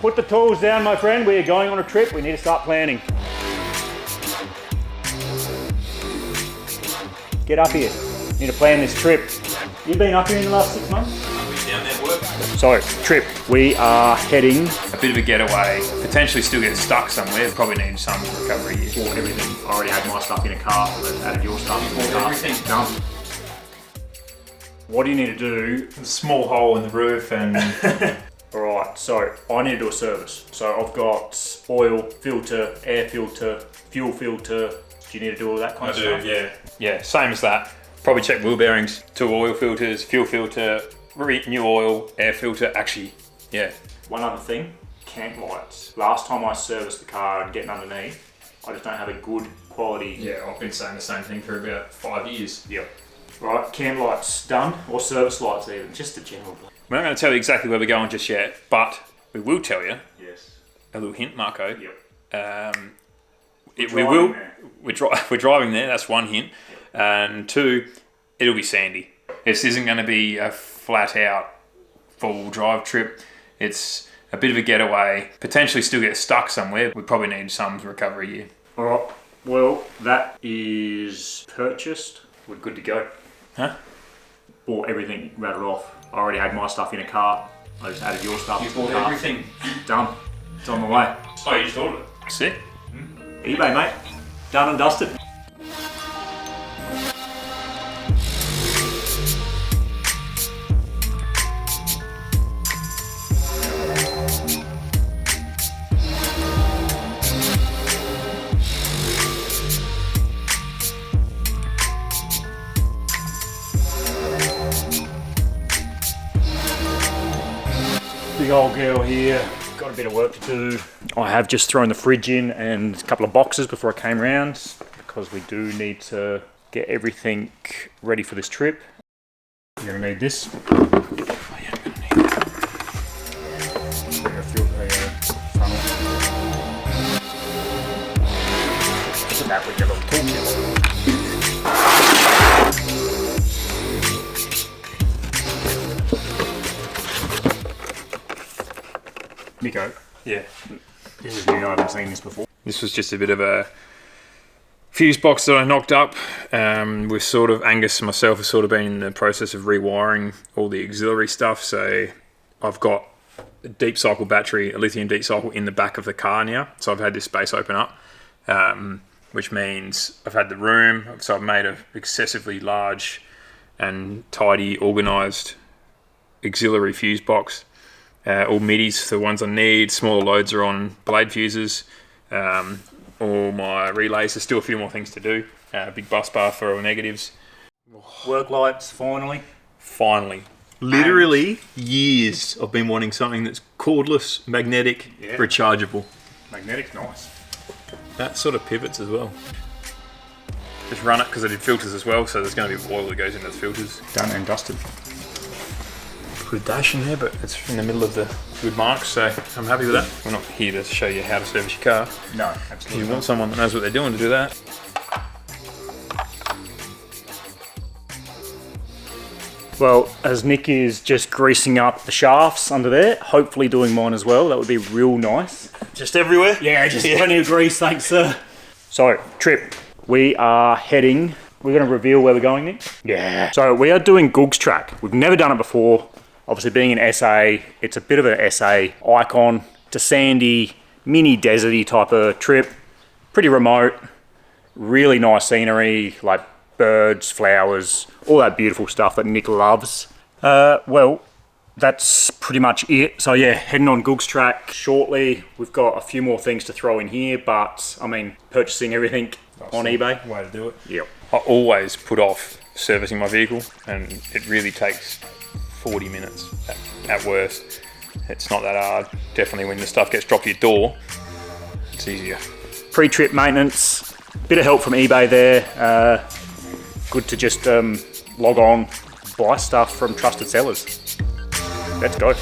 Put the tools down, my friend. We are going on a trip. We need to start planning. Get up here. Need to plan this trip. You've been up here in the last 6 months? Down there work. So, trip. We are heading. A bit of a getaway. Potentially still get stuck somewhere. Probably need some recovery. Bought everything. I already had my stuff in a car. I've added your stuff in the car. Everything. Done. What do you need to do? A small hole in the roof and... Alright, so I need to do a service. So I've got oil filter, air filter, fuel filter. Do you need to do all that kind of stuff? I do, yeah. Yeah, same as that. Probably check wheel bearings, 2 oil filters, fuel filter, new oil, air filter. Actually, yeah. One other thing, camp lights. Last time I serviced the car and getting underneath, I just don't have a good quality. Yeah, I've been saying the same thing for about 5 years. Yep. Right, cam lights done, or service lights even, just a general. We're not going to tell you exactly where we're going just yet, but we will tell you. Yes. A little hint, Marco. Yep. We're driving there. That's one hint, and 2, it'll be sandy. This isn't going to be a flat out full drive trip. It's a bit of a getaway. Potentially still get stuck somewhere. We probably need some recovery here. All right. Well, that is purchased. We're good to go. Huh? Bought everything, rattled off. I already had my stuff in a cart. I just added your stuff. You to the bought cart. everything. Done. It's on the way. Oh, you just ordered it. Sick. eBay, mate. Done and dusted. Big old girl here, got a bit of work to do. I have just thrown the fridge in and a couple of boxes before I came round because we do need to get everything ready for this trip. You're gonna need this. Oh, yeah, I'm going to need that. Funnel. Put that with your little toolkit. Nico. Yeah. This is new, I haven't seen this before. This was just a bit of a fuse box that I knocked up. We've sort of, Angus and myself have sort of been in the process of rewiring all the auxiliary stuff. So I've got a deep cycle battery, a lithium deep cycle in the back of the car now. So I've had this space open up, which means I've had the room. So I've made an excessively large and tidy, organised auxiliary fuse box. All middies for the ones I need. Smaller loads are on blade fuses. All my relays, there's still a few more things to do. Big bus bar for all negatives. Work lights, finally. Finally. Literally years I've been wanting something that's cordless, magnetic, rechargeable. Magnetic's nice. That sort of pivots as well. Just run it because I did filters as well, so there's going to be oil that goes into the filters. Done and dusted. Put a dash in there, but it's in the middle of the good marks, so I'm happy with that. We're not here to show you how to service your car. No, absolutely. You want someone that knows what they're doing to do that. Well, as Nick is just greasing up the shafts under there, hopefully doing mine as well, that would be real nice. Just everywhere? Yeah, just plenty of grease, thanks sir. So, trip. We are heading, we're going to reveal where we're going, Nick? Yeah. So we are doing Goog's track. We've never done it before. Obviously being an SA, it's a bit of an SA icon. It's a sandy, mini deserty type of trip. Pretty remote, really nice scenery, like birds, flowers, all that beautiful stuff that Nick loves. Well, that's pretty much it. So yeah, heading on Goog's track shortly. We've got a few more things to throw in here, but I mean, purchasing everything on eBay. Way to do it. Yep. I always put off servicing my vehicle, and it really takes 40 minutes at worst. It's not that hard. Definitely when the stuff gets dropped at your door, it's easier. Pre-trip maintenance, bit of help from eBay there. Good to just log on, buy stuff from trusted sellers. Let's go.